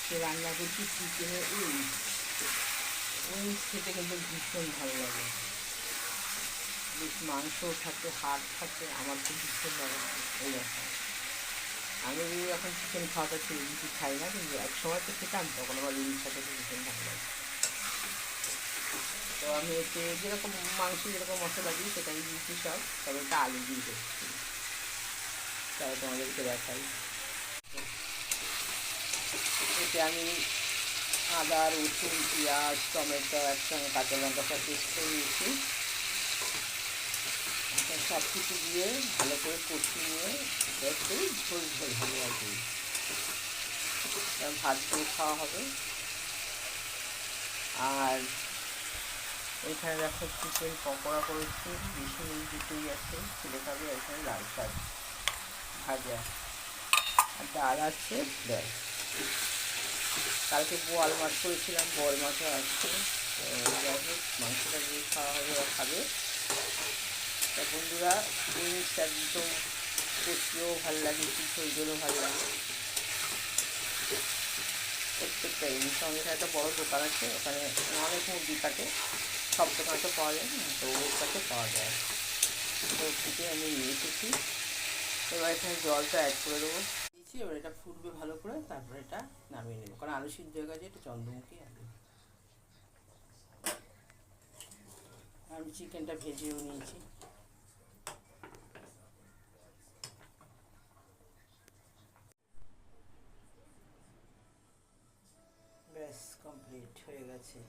আজকে রান্না করছি চিকেনের উইংস। উইংস খেতে কিন্তু ভীষণ ভালো লাগে, বেশ মাংসও থাকে, হাড় থাকে, আমার খুব ভীষণ ভালো লাগে এই রকম। আমি এখন চিকেন খাওয়াটা ছেড়ে দিচ্ছি, খাই না, কিন্তু এক সময় তো খেতাম, তখন আমার উইংস খেতে ভীষণ ভালো লাগে। তো আমি এতে যেরকম মাংস যেরকম মশলা দিই সেটাই দিয়েছি সব, তবে এটা আলু দিয়ে করছি, তাই তোমাদেরকে দেখাই। এতে আমি আদা, রসুন, পেঁয়াজ, টমেটো একসঙ্গে কাঁচা লঙ্কা সব পেস্ট করে নিয়েছি। এখন সব কিছু দিয়ে ভালো করে কষিয়ে নিয়ে একটু ঝোল ঝোল হবে আর কি, ভাত দিয়ে খাওয়া হবে। আর এখানে দেখো চিকেন পকোড়া করেছি, বেশি দুটোই আছে, ছেলে খাবে। এখানে লাল শাক ভাজা আর ডাল আছে, ব্যাস। কালকে বোয়াল মাছ করেছিলাম, বোয়াল মাছও আসছে। যাই হোক, মাংসটা দিয়ে খাওয়া হবে আর খাবে। তা বন্ধুরা, উইংস একদম কষিয়েও ভালো লাগে, কি ঝোলও ভালো লাগে। প্রত্যেকটা উইংস আমাদের একটা বড়ো দোকান আছে, ওখানে অনেক মুরগি কাটে, সব দোকানে তো পাওয়া যায় না, তো ওর কাছে পাওয়া যায়। তো থেকে আমি নিয়ে এসেছি। এবার এখানে জলটা অ্যাড করে দেবো দিচ্ছি। এবার এটা ফুটবে ভালো করে, তারপরে এটা নামিয়ে নেবো, কারণ আলু সিদ্ধ হয়ে গেছে, এটা চন্দ্রমুখী আলু। আমি চিকেনটা ভেজেও নিয়েছি। ব্যাস কমপ্লিট হয়ে গেছে।